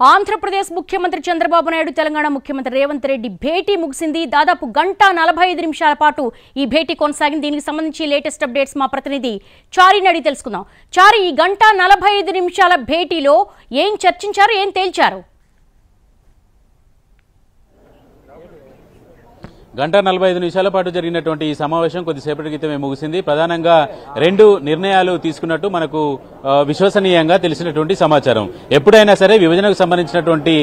ఆంధ్రప్రదేశ్ ముఖ్యమంత్రి చంద్రబాబు నాయుడు తెలంగాణ ముఖ్యమంత్రి రేవంత్ రెడ్డి భేటీ ముగిసింది. దాదాపు గంట 45 నిమిషాల పాటు ఈ భేటీ కొనసాగింది. దీనికి సంబంధించి లేటెస్ట్ అప్డేట్స్ మా ప్రతినిధి చారిని అడిగి తెలుసుకుందాం. చారి, ఈ గంట 45 నిమిషాల భేటీలో ఏం చర్చించారు, ఏం తేల్చారు? గంట 45 నిమిషాల పాటు జరిగినటువంటి ఈ సమావేశం కొద్దిసేపటి క్రితమే ముగిసింది. ప్రధానంగా రెండు నిర్ణయాలు తీసుకున్నట్టు మనకు విశ్వసనీయంగా తెలిసినటువంటి సమాచారం. ఎప్పుడైనా సరే విభజనకు సంబంధించినటువంటి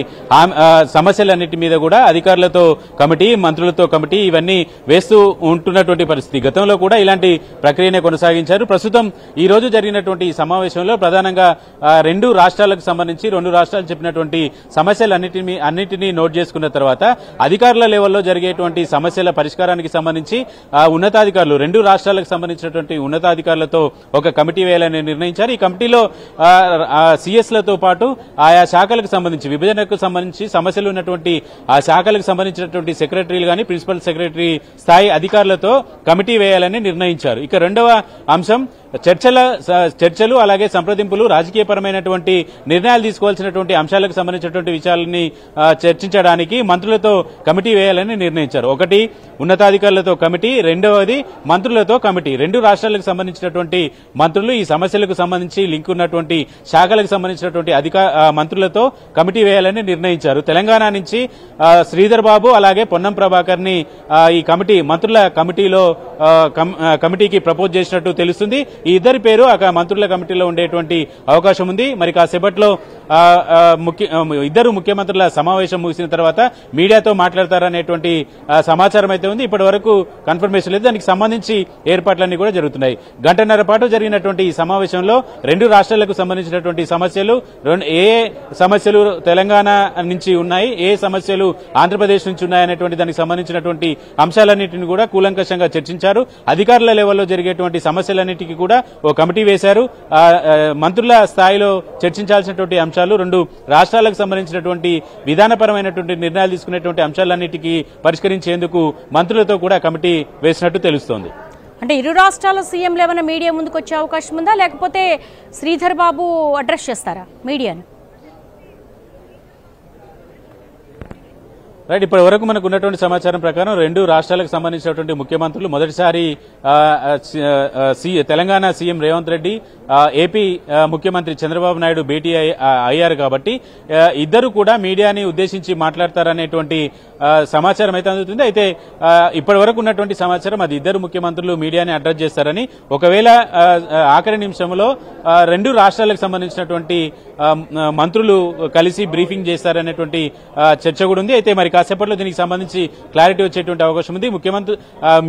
సమస్యలన్నిటి మీద కూడా అధికారులతో కమిటీ, మంత్రులతో కమిటీ ఇవన్నీ వేస్తూ ఉంటున్నటువంటి పరిస్థితి. గతంలో కూడా ఇలాంటి ప్రక్రియనే కొనసాగించారు. ప్రస్తుతం ఈ రోజు జరిగినటువంటి ఈ సమావేశంలో ప్రధానంగా రెండు రాష్ట్రాలకు సంబంధించి రెండు రాష్ట్రాలు చెప్పినటువంటి సమస్యలన్నిటినీ నోట్ చేసుకున్న తర్వాత అధికారుల లెవెల్లో జరిగేటువంటి సమస్యల పరిష్కారానికి సంబంధించి ఉన్నతాధికారులు రెండు రాష్ట్రాలకు సంబంధించినటువంటి ఉన్నతాధికారులతో ఒక కమిటీ వేయాలని నిర్ణయించారు. ఈ కమిటీలో సిఎస్లతో పాటు ఆయా శాఖలకు సంబంధించి విభజనకు సంబంధించి సమస్యలు ఉన్నటువంటి ఆ శాఖలకు సంబంధించినటువంటి సెక్రటరీలు గాని ప్రిన్సిపల్ సెక్రటరీ స్థాయి అధికారులతో కమిటీ వేయాలని నిర్ణయించారు. ఇక రెండవ అంశం చర్చలు అలాగే సంప్రదింపులు, రాజకీయపరమైనటువంటి నిర్ణయాలు తీసుకోవాల్సినటువంటి అంశాలకు సంబంధించినటువంటి విషయాలని చర్చించడానికి మంత్రులతో కమిటీ వేయాలని నిర్ణయించారు. ఒకటి ఉన్నతాధికారులతో కమిటీ, రెండవది మంత్రులతో కమిటీ. రెండు రాష్ట్రాలకు సంబంధించినటువంటి మంత్రులు ఈ సమస్యలకు సంబంధించి లింక్ ఉన్నటువంటి శాఖలకు సంబంధించినటువంటి మంత్రులతో కమిటీ వేయాలని నిర్ణయించారు. తెలంగాణ నుంచి శ్రీధర్ బాబు అలాగే పొన్నం ప్రభాకర్ ని ఈ మంత్రుల కమిటీకి ప్రపోజ్ చేసినట్టు తెలుస్తుంది. ఈ ఇద్దరి పేరు మంత్రుల కమిటీలో ఉండేటువంటి అవకాశం ఉంది. మరి కాసేపట్లో ఇద్దరు ముఖ్యమంత్రుల సమావేశం ముగిసిన తర్వాత మీడియాతో మాట్లాడతారనేటువంటి సమాచారం అయితే ఉంది. ఇప్పటి వరకు కన్ఫర్మేషన్ లేదు. దానికి సంబంధించి ఏర్పాట్లన్నీ కూడా జరుగుతున్నాయి. గంటన్నర పాటు జరిగినటువంటి ఈ సమావేశంలో రెండు రాష్ట్రాలకు సంబంధించినటువంటి సమస్యలు, ఏ సమస్యలు తెలంగాణ నుంచి ఉన్నాయి, ఏ సమస్యలు ఆంధ్రప్రదేశ్ నుంచి ఉన్నాయనేటువంటి దానికి సంబంధించినటువంటి అంశాలన్నింటినీ కూడా కూలంకషంగా చర్చించారు. అధికారుల లెవెల్లో జరిగేటువంటి సమస్యలన్నింటికి కూడా ఓ కమిటీ వేశారు. మంత్రుల స్థాయిలో చర్చించాల్సినటువంటి అంశాలు, రెండు రాష్ట్రాలకు సంబంధించినటువంటి విధానపరమైనటువంటి నిర్ణయాలు తీసుకునేటువంటి అంశాలన్నిటికీ పరిష్కరించేందుకు మంత్రులతో కూడా కమిటీ వేసినట్టు తెలుస్తోంది. అంటే ఇరు రాష్ట్రాల సీఎంలు ఏమైనా మీడియా ముందుకు వచ్చే అవకాశం ఉందా, లేకపోతే శ్రీధర్ బాబు అడ్రస్ చేస్తారా మీడియాను? రైట్, ఇప్పటి వరకు మనకు ఉన్నటువంటి సమాచారం ప్రకారం రెండు రాష్ట్రాలకు సంబంధించినటువంటి ముఖ్యమంత్రులు మొదటిసారి తెలంగాణ సీఎం రేవంత్ రెడ్డి, ఏపీ ముఖ్యమంత్రి చంద్రబాబు నాయుడు భేటీ అయ్యారు కాబట్టి ఇద్దరు కూడా మీడియాని ఉద్దేశించి మాట్లాడతారనేటువంటి సమాచారం అయితే అందుతుంది. అయితే ఇప్పటి వరకు ఉన్నటువంటి సమాచారం అది ఇద్దరు ముఖ్యమంత్రులు మీడియాని అడ్రస్ చేస్తారని, ఒకవేళ ఆఖరి నిమిషంలో రెండు రాష్ట్రాలకు సంబంధించినటువంటి మంత్రులు కలిసి బ్రీఫింగ్ చేస్తారనేటువంటి చర్చ కూడా ఉంది. అయితే మరి కాసేపట్లో దీనికి సంబంధించి క్లారిటీ వచ్చేటువంటి అవకాశం ఉంది.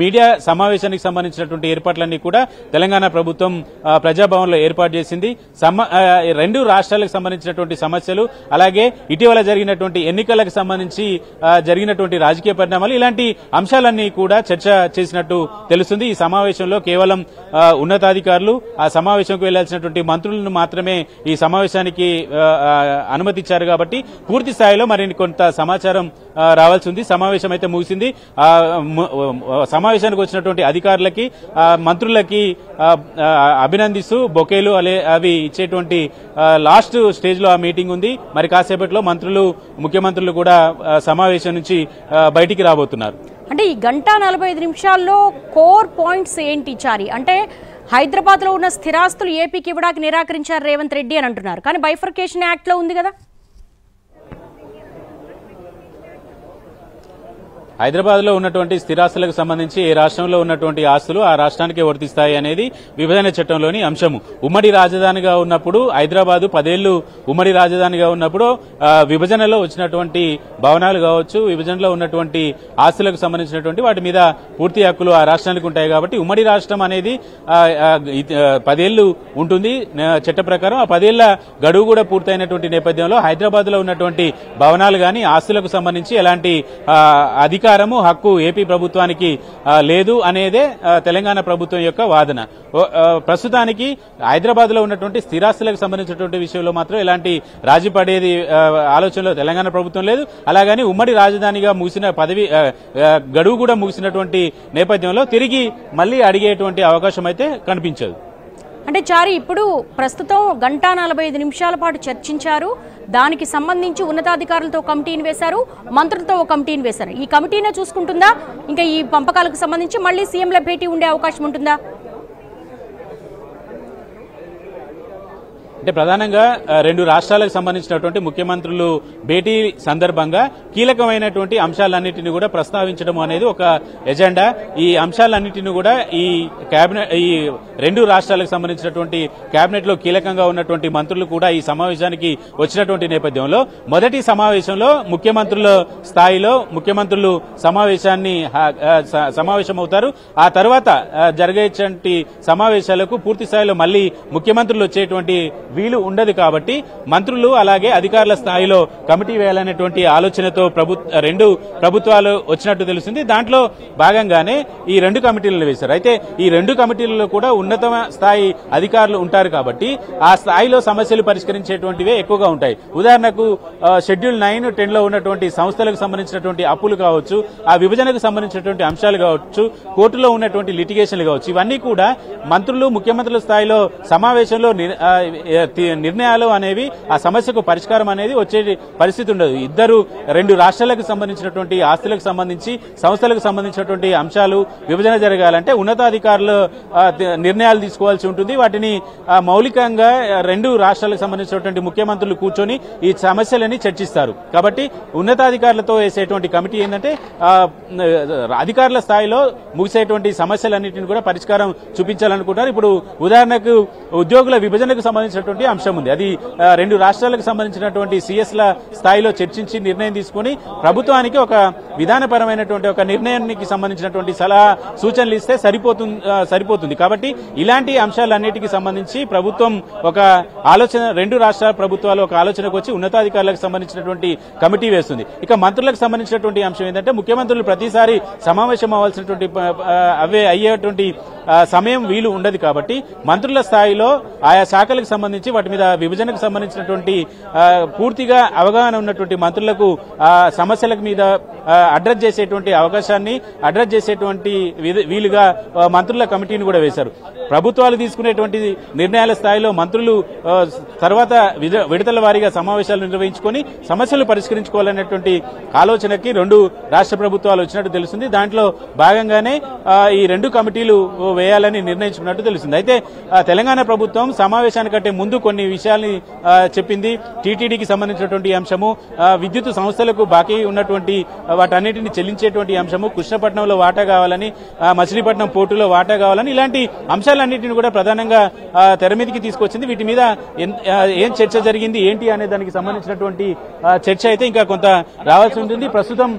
మీడియా సమావేశానికి సంబంధించినటువంటి ఏర్పాట్లన్నీ కూడా తెలంగాణ ప్రభుత్వం ప్రజాభవన్లో ఏర్పాటు చేసింది. రెండు రాష్ట్రాలకు సంబంధించినటువంటి సమస్యలు, అలాగే ఇటీవల జరిగినటువంటి ఎన్నికలకు సంబంధించి జరిగినటువంటి రాజకీయ పరిణామాలు, ఇలాంటి అంశాలన్నీ కూడా చర్చ చేసినట్టు తెలుస్తుంది. ఈ సమావేశంలో కేవలం ఉన్నతాధికారులు, ఆ సమావేశంకు వెళ్లాల్సినటువంటి మంత్రులను మాత్రమే ఈ సమావేశానికి అనుమతిచ్చారు కాబట్టి పూర్తి స్థాయిలో మరిన్ని కొంత సమాచారం రావాల్సి ఉంది. సమావేశం అయితే ముగిసింది. సమావేశానికి వచ్చినటువంటి అధికారులకి, మంత్రులకి అభినందిస్తూ బొకేలు అవి ఇచ్చేటువంటి లాస్ట్ స్టేజ్ లో ఆ మీటింగ్ ఉంది. మరి కాసేపట్లో ముఖ్యమంత్రులు కూడా సమావేశం నుంచి బయటికి రాబోతున్నారు. అంటే ఈ గంట 45 నిమిషాల్లో కోర్ పాయింట్స్ ఏంటి చారి? అంటే హైదరాబాద్ లో ఉన్న స్థిరాస్తులు ఏపీకి ఇవ్వడానికి నిరాకరించారు రేవంత్ రెడ్డి అని అంటున్నారు. కానీ బైఫర్కేషన్ యాక్ట్ లో ఉంది కదా. హైదరాబాద్ లో ఉన్నటువంటి స్థిరాస్తులకు సంబంధించి ఏ రాష్ట్రంలో ఉన్నటువంటి ఆస్తులు ఆ రాష్ట్రానికే వర్తిస్తాయి అనేది విభజన చట్టంలోని అంశము. ఉమ్మడి రాజధానిగా ఉన్నప్పుడు హైదరాబాద్ 10 ఏళ్లు ఉమ్మడి రాజధానిగా ఉన్నప్పుడు విభజనలో వచ్చినటువంటి భవనాలు కావచ్చు, విభజనలో ఉన్నటువంటి ఆస్తులకు సంబంధించినటువంటి వాటి మీద పూర్తి హక్కులు ఆ రాష్ట్రానికి ఉంటాయి కాబట్టి ఉమ్మడి రాష్ట్రం అనేది 10 ఏళ్లు ఉంటుంది చట్ట ప్రకారం. ఆ 10 ఏళ్ల గడువు కూడా పూర్తయినటువంటి నేపథ్యంలో హైదరాబాద్ లో ఉన్నటువంటి భవనాలు గాని ఆస్తులకు సంబంధించి ఎలాంటి హక్కు ఏపీ ప్రభుత్వానికి లేదు అనేదే తెలంగాణ ప్రభుత్వం యొక్క వాదన. ప్రస్తుతానికి హైదరాబాద్ లో ఉన్నటువంటి స్థిరాస్తులకు సంబంధించినటువంటి విషయంలో మాత్రం ఎలాంటి రాజీ పడేది ఆలోచనలో తెలంగాణ ప్రభుత్వం లేదు. అలాగని ఉమ్మడి రాజధానిగా ముగిసిన గడువు కూడా ముగిసినటువంటి నేపథ్యంలో తిరిగి మళ్లీ అడిగేటువంటి అవకాశం అయితే కనిపించదు. అంటే చారి ఇప్పుడు ప్రస్తుతం 1:45 నిమిషాల పాటు చర్చించారు. దానికి సంబంధించి ఉన్నతాధికారులతో కమిటీని వేశారు, మంత్రులతో ఒక కమిటీని వేశారు. ఈ కమిటీనే చూసుకుంటుందా? ఇంకా ఈ పంపకాలకు సంబంధించి మళ్ళీ సీఎంల భేటీ ఉండే అవకాశం ఉంటుందా? అంటే ప్రధానంగా రెండు రాష్ట్రాలకు సంబంధించినటువంటి ముఖ్యమంత్రులు భేటీ సందర్భంగా కీలకమైనటువంటి అంశాలన్నింటినీ కూడా ప్రస్తావించడం అనేది ఒక ఎజెండా. ఈ అంశాలన్నింటినీ కూడా ఈ రెండు రాష్ట్రాలకు సంబంధించినటువంటి కేబినెట్ లో కీలకంగా ఉన్నటువంటి మంత్రులు కూడా ఈ సమావేశానికి వచ్చినటువంటి నేపథ్యంలో మొదటి సమావేశంలో ముఖ్యమంత్రుల స్థాయిలో ముఖ్యమంత్రులు సమావేశమవుతారు. ఆ తర్వాత జరిగేటువంటి సమావేశాలకు పూర్తి స్థాయిలో మళ్లీ ముఖ్యమంత్రులు వచ్చేటువంటి వీలు ఉండదు. కాబట్టి మంత్రులు అలాగే అధికారుల స్థాయిలో కమిటీ వేయాలనేటువంటి ఆలోచనతో రెండు ప్రభుత్వాలు వచ్చినట్టు తెలిసింది. దాంట్లో భాగంగానే ఈ రెండు కమిటీలను వేశారు. అయితే ఈ రెండు కమిటీలలో కూడా ఉన్నత స్థాయి అధికారులు ఉంటారు కాబట్టి ఆ స్థాయిలో సమస్యలు పరిష్కరించేటువంటివే ఎక్కువగా ఉంటాయి. ఉదాహరణకు షెడ్యూల్ 9, 10 లో ఉన్నటువంటి సంస్థలకు సంబంధించినటువంటి అప్పులు కావచ్చు, ఆ విభజనకు సంబంధించినటువంటి అంశాలు కావచ్చు, కోర్టులో ఉన్నటువంటి లిటిగేషన్లు కావచ్చు, ఇవన్నీ కూడా మంత్రులు ముఖ్యమంత్రుల స్థాయిలో సమావేశంలో నిర్ణయాలు అనేవి ఆ సమస్యకు పరిష్కారం అనేది వచ్చే పరిస్థితి ఉండదు. రెండు రాష్ట్రాలకు సంబంధించినటువంటి ఆస్తులకు సంబంధించి సంస్థలకు సంబంధించినటువంటి అంశాలు విభజన జరగాలంటే ఉన్నతాధికారులు నిర్ణయాలు తీసుకోవాల్సి ఉంటుంది. వాటిని మౌలికంగా రెండు రాష్ట్రాలకు సంబంధించినటువంటి ముఖ్యమంత్రులు కూర్చొని ఈ సమస్యలని చర్చిస్తారు. కాబట్టి ఉన్నతాధికారులతో వేసేటువంటి కమిటీ ఏంటంటే అధికారుల స్థాయిలో ముగిసేటువంటి సమస్యలన్నింటినీ కూడా పరిష్కారం చూపించాలనుకుంటారు. ఇప్పుడు ఉదాహరణకు ఉద్యోగుల విభజనకు సంబంధించినటువంటి అంశం ఉంది. అది రెండు రాష్ట్రాలకు సంబంధించినటువంటి సిఎస్ల స్థాయిలో చర్చించి నిర్ణయం తీసుకుని ప్రభుత్వానికి ఒక విధానపరమైనటువంటి ఒక నిర్ణయానికి సంబంధించినటువంటి సలహా సూచనలు ఇస్తే సరిపోతుంది. కాబట్టి ఇలాంటి అంశాలన్నిటికీ సంబంధించి ప్రభుత్వం ఒక ఆలోచన, రెండు రాష్ట్రాల ప్రభుత్వాలు ఒక ఆలోచనకు వచ్చి ఉన్నతాధికారులకు సంబంధించినటువంటి కమిటీ వేస్తుంది. ఇక మంత్రులకు సంబంధించినటువంటి అంశం ఏంటంటే ముఖ్యమంత్రులు ప్రతిసారి సమావేశం అవ్వాల్సినటువంటి అయ్యేటువంటి సమయం వీలు ఉండదు. కాబట్టి మంత్రుల స్థాయిలో ఆయా శాఖలకు సంబంధించి వాటి మీద విభజనకు సంబంధించినటువంటి పూర్తిగా అవగాహన ఉన్నటువంటి మంత్రులకు సమస్యల మీద అడ్రస్ చేసేటువంటి అవకాశాన్ని అడ్రస్ చేసేటువంటి వీలుగా మంత్రుల కమిటీని కూడా వేశారు. ప్రభుత్వాలు తీసుకునేటువంటి నిర్ణయాల స్థాయిలో మంత్రులు తర్వాత విడతల వారీగా సమావేశాలు నిర్వహించుకొని సమస్యలు పరిష్కరించుకోవాలనేటువంటి ఆలోచనకి రెండు రాష్ట్ర ప్రభుత్వాలు వచ్చినట్టు తెలుస్తుంది. దాంట్లో భాగంగానే ఈ రెండు కమిటీలు వేయాలని నిర్ణయించుకున్నట్టు తెలుస్తుంది. అయితే తెలంగాణ ప్రభుత్వం సమావేశానికంటే ముందు కొన్ని విషయాల్ని చెప్పింది. టీటీడీకి సంబంధించినటువంటి అంశము, విద్యుత్ సంస్థలకు బాకీ ఉన్నటువంటి వాటన్నిటిని చెల్లించేటువంటి అంశము, కృష్ణపట్నంలో వాటా కావాలని, మచిలీపట్నం పోర్టులో వాటా కావాలని, ఇలాంటి అంశాలన్నింటినీ కూడా ప్రధానంగా తెర మీదకి తీసుకొచ్చింది. వీటి మీద ఏం చర్చ జరిగింది ఏంటి అనే దానికి సంబంధించినటువంటి చర్చ అయితే ఇంకా కొంత రావాల్సి ఉంటుంది. ప్రస్తుతం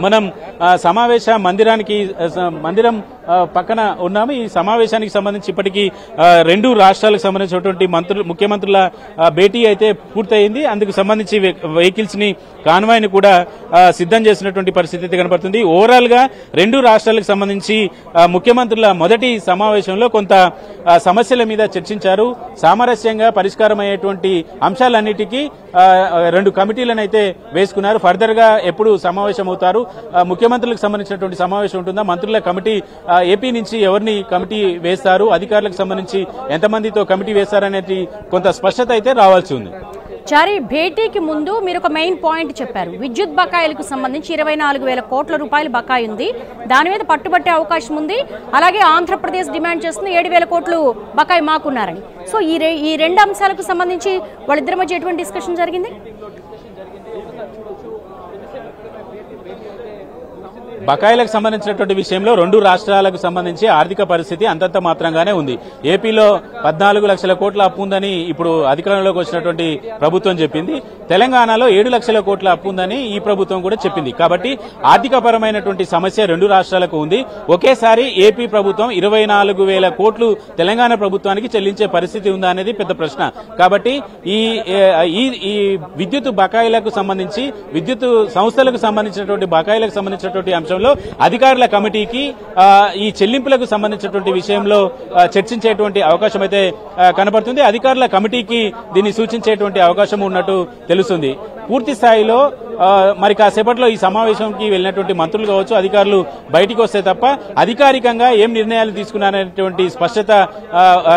మనం సమావేశ మందిరం పక్కన ఉన్నాము. ఈ సమావేశానికి సంబంధించి ఇప్పటికీ రెండు రాష్ట్రాలకు సంబంధించినటువంటి ముఖ్యమంత్రుల భేటీ అయితే పూర్తయింది. అందుకు సంబంధించి వెహికల్స్ ని, కాన్వాయ్ ని కూడా సిద్ధం చేసినటువంటి పరిస్థితి కనబడుతుంది. ఓవరాల్ గా రెండు రాష్ట్రాలకు సంబంధించి ముఖ్యమంత్రుల మొదటి సమావేశంలో కొంత సమస్యల మీద చర్చించారు. సామరస్యంగా పరిష్కారం అయ్యేటువంటి అంశాలన్నిటికీ రెండు కమిటీలను అయితే వేసుకున్నారు. ఫర్దర్ గా ఎప్పుడు సమావేశం అవుతారు, ముఖ్యమంత్రులకు సంబంధించినటువంటి సమావేశం ఉంటుందా, మంత్రుల కమిటీ ఏపీ నుంచి ఎవరిని కమిటీ వేస్తారు, అధికారులకు సంబంధించి ఎంతమందితో కమిటీ వేస్తారనేది కొంత స్పష్టత అయితే రావాల్సి ఉంది. చారి, భేటీకి ముందు మీరు ఒక మెయిన్ పాయింట్ చెప్పారు. విద్యుత్ బకాయిలకు సంబంధించి 24,000 కోట్ల రూపాయలు బకాయి ఉంది, దాని మీద పట్టుబట్టే అవకాశం ఉంది. అలాగే ఆంధ్రప్రదేశ్ డిమాండ్ చేస్తుంది 7,000 కోట్లు బకాయి మాకున్నారని. సో ఈ రెండు అంశాలకు సంబంధించి వాళ్ళిద్దరి మధ్య ఎటువంటి డిస్కషన్ జరిగింది? బకాయిలకు సంబంధించినటువంటి విషయంలో రెండు రాష్ట్రాలకు సంబంధించి ఆర్థిక పరిస్థితి అంతంత మాత్రంగానే ఉంది. ఏపీలో 14 లక్షల కోట్ల అప్పు ఉందని ఇప్పుడు అధికారంలోకి వచ్చినటువంటి ప్రభుత్వం చెప్పింది. తెలంగాణలో 7 లక్షల కోట్ల అప్పు ఉందని ఈ ప్రభుత్వం కూడా చెప్పింది. కాబట్టి ఆర్థిక పరమైనటువంటి సమస్య రెండు రాష్ట్రాలకు ఉంది. ఒకేసారి ఏపీ ప్రభుత్వం 24,000 కోట్లు తెలంగాణ ప్రభుత్వానికి చెల్లించే పరిస్థితి ఉందా అనేది పెద్ద ప్రశ్న. కాబట్టి ఈ విద్యుత్ బకాయిలకు సంబంధించి, విద్యుత్ సంస్థలకు సంబంధించినటువంటి బకాయిలకు సంబంధించినటువంటి అంశంలో అధికారుల కమిటీకి ఈ చెల్లింపులకు సంబంధించినటువంటి విషయంలో చర్చించేటువంటి అవకాశం అయితే కనబడుతుంది. అధికారుల కమిటీకి దీన్ని సూచించేటువంటి అవకాశం ఉన్నట్టు తెలుస్తుంది. పూర్తి స్థాయిలో మరి కాసేపట్లో ఈ సమావేశంకి వెళ్ళినటువంటి మంత్రులు కావచ్చు, అధికారులు బయటికి వస్తే తప్ప అధికారికంగా ఏం నిర్ణయాలు తీసుకున్నారనేటువంటి స్పష్టత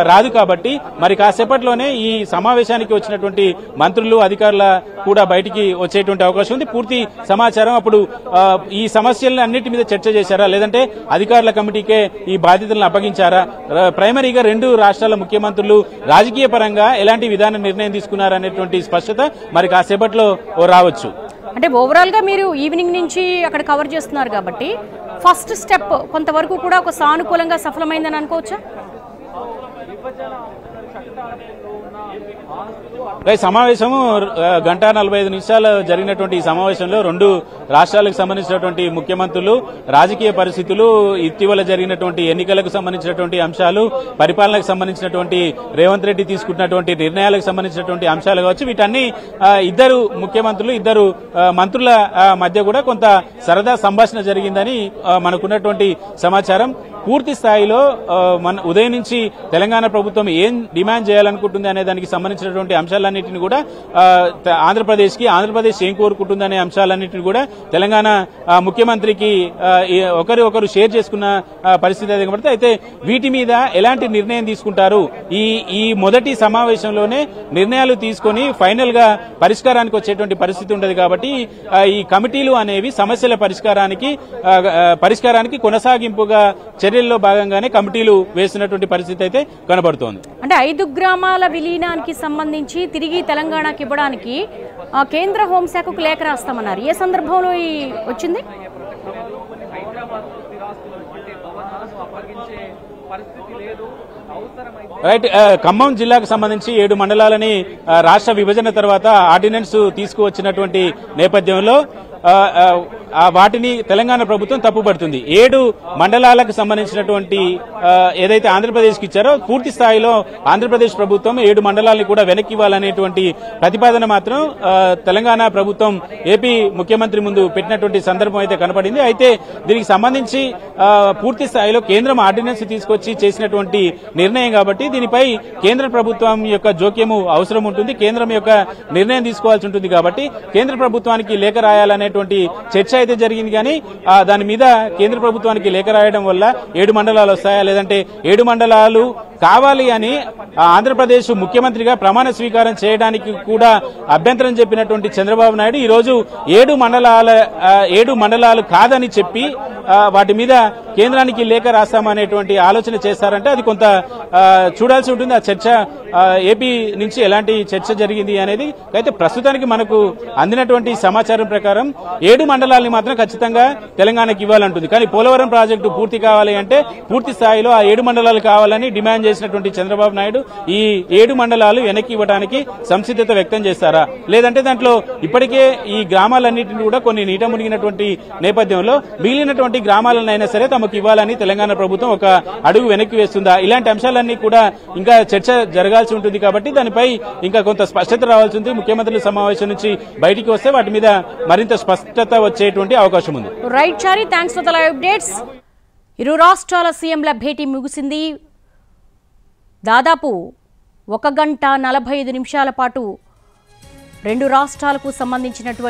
రాదు. కాబట్టి మరి కాసేపట్లోనే ఈ సమావేశానికి వచ్చినటువంటి మంత్రులు, అధికారుల కూడా బయటికి వచ్చేటువంటి అవకాశం ఉంది. పూర్తి సమాచారం అప్పుడు ఈ సమస్యలను అన్నిటి మీద చర్చ చేశారా, లేదంటే అధికారుల కమిటీకే ఈ బాధ్యతలను అప్పగించారా, ప్రైమరీగా రెండు రాష్ట్రాల ముఖ్యమంత్రులు రాజకీయ పరంగా ఎలాంటి విధాన నిర్ణయం తీసుకున్నారనేటువంటి స్పష్టత మరి కాసేపట్లో రావచ్చు. అంటే ఓవరాల్ గా మీరు ఈవినింగ్ నుంచి అక్కడ కవర్ చేస్తున్నారు కాబట్టి ఫస్ట్ స్టెప్ కొంతవరకు కూడా ఒక సానుకూలంగా సఫలమైందని అనుకోవచ్చా? సమావేశము 1:45 జరిగినటువంటి ఈ సమావేశంలో రెండు రాష్ట్రాలకు సంబంధించినటువంటి ముఖ్యమంత్రులు, రాజకీయ పరిస్థితులు, ఇటీవల జరిగినటువంటి ఎన్నికలకు సంబంధించినటువంటి అంశాలు, పరిపాలనకు సంబంధించినటువంటి రేవంత్ రెడ్డి తీసుకుంటున్నటువంటి నిర్ణయాలకు సంబంధించినటువంటి అంశాలు కావచ్చు, వీటన్ని ఇద్దరు ముఖ్యమంత్రులు, ఇద్దరు మంత్రుల మధ్య కూడా కొంత సరదా సంభాషణ జరిగిందని మనకున్నటువంటి సమాచారం. పూర్తి స్థాయిలో మన ఉదయం నుంచి తెలంగాణ ప్రభుత్వం ఏం డిమాండ్ చేయాలనుకుంటుంది అనే దానికి సంబంధించినటువంటి అంశాలన్నింటినీ కూడా ఆంధ్రప్రదేశ్ ఏం కోరుకుంటుంది అనే అంశాలన్నింటినీ కూడా తెలంగాణ ముఖ్యమంత్రికి ఒకరు షేర్ చేసుకున్న పరిస్థితి అయితే కనబడుతుంది. అయితే వీటి మీద ఎలాంటి నిర్ణయం తీసుకుంటారు, ఈ మొదటి సమావేశంలోనే నిర్ణయాలు తీసుకుని ఫైనల్ గా పరిష్కారానికి వచ్చేటువంటి పరిస్థితి ఉండదు. కాబట్టి ఈ కమిటీలు అనేవి సమస్యల పరిష్కారానికి కొనసాగింపుగా చర్యల్లో భాగంగానే కమిటీలు వేసినటువంటి పరిస్థితి అయితే కనబడుతోంది. అంటే 5 గ్రామాల విలీనానికి సంబంధించి తిరిగి తెలంగాణకి ఇవ్వడానికి కేంద్ర హోంశాఖకు లేఖ రాస్తామన్నారు. ఏ సందర్భంలో వచ్చింది? రైట్. ఖమ్మం జిల్లాకు సంబంధించి 7 మండలాలని రాష్ట్ర విభజన తర్వాత ఆర్డినెన్స్ తీసుకువచ్చినటువంటి నేపథ్యంలో వాటిని తెలంగాణ ప్రభుత్వం తప్పుపడుతుంది. 7 మండలాలకు సంబంధించినటువంటి ఏదైతే ఆంధ్రప్రదేశ్కి ఇచ్చారో పూర్తి స్థాయిలో ఆంధ్రప్రదేశ్ ప్రభుత్వం 7 మండలాలని కూడా వెనక్కి ఇవ్వాలనేటువంటి ప్రతిపాదన మాత్రం తెలంగాణ ప్రభుత్వం ఏపీ ముఖ్యమంత్రి ముందు పెట్టినటువంటి సందర్భం అయితే కనపడింది. అయితే దీనికి సంబంధించి పూర్తి స్థాయిలో కేంద్రం ఆర్డినెన్స్ తీసుకొచ్చి చేసినటువంటి నిర్ణయం కాబట్టి దీనిపై కేంద్ర ప్రభుత్వం యొక్క జోక్యము అవసరం ఉంటుంది, కేంద్రం యొక్క నిర్ణయం తీసుకోవాల్సి ఉంటుంది. కాబట్టి కేంద్ర ప్రభుత్వానికి లేఖ రాయాలనేటువంటి చర్చ అయితే జరిగింది. కానీ దాని మీద కేంద్ర ప్రభుత్వానికి లేఖ రాయడం వల్ల 7 మండలాలు వస్తాయా, లేదంటే 7 మండలాలు కావాలి అని ఆంధ్రప్రదేశ్ ముఖ్యమంత్రిగా ప్రమాణ స్వీకారం చేయడానికి కూడా అభ్యంతరం చెప్పినటువంటి చంద్రబాబు నాయుడు ఈ రోజు 7 మండలాలు కాదని చెప్పి వాటి మీద కేంద్రానికి లేఖ రాస్తామనేటువంటి ఆలోచన చేస్తారంటే అది కొంత చూడాల్సి ఉంటుంది. ఆ చర్చ ఏపీ నుంచి ఎలాంటి చర్చ జరిగింది అనేది. అయితే ప్రస్తుతానికి మనకు అందినటువంటి సమాచారం ప్రకారం 7 మండలాల్ని మాత్రం ఖచ్చితంగా తెలంగాణకి ఇవ్వాలంటుంది. కానీ పోలవరం ప్రాజెక్టు పూర్తి కావాలి అంటే పూర్తి స్థాయిలో ఆ 7 మండలాలు కావాలని డిమాండ్ చేసినటువంటి చంద్రబాబు నాయుడు ఈ 7 మండలాలు వెనక్కి ఇవ్వడానికి సంసిద్ధత వ్యక్తం చేస్తారా, లేదంటే దాంట్లో ఇప్పటికే ఈ గ్రామాలన్నింటినీ కూడా కొన్ని నీట మునిగినటువంటి నేపథ్యంలో మిగిలినటువంటి గ్రామాలనైనా సరే తమకు ఇవ్వాలని తెలంగాణ ప్రభుత్వం ఒక అడుగు వెనక్కి వేస్తుందా, ఇలాంటి అంశాలన్నీ కూడా ఇంకా చర్చ జరగాల్సి ఉంటుంది. కాబట్టి దానిపై ఇంకా కొంత స్పష్టత రావాల్సి ఉంది. ముఖ్యమంత్రుల సమావేశం నుంచి బయటికి వస్తే వాటి మీద మరింత స్పష్టత వచ్చేటువంటి అవకాశం ఉంది. Right Chari, thanks for the live updates. ఇరు రాష్ట్రాల సీఎంల భేటీ ముగిసింది. దాదాపు 1 గంట 45 నిమిషాల పాటు రెండు రాష్ట్రాలకు సంబంధించినటువంటి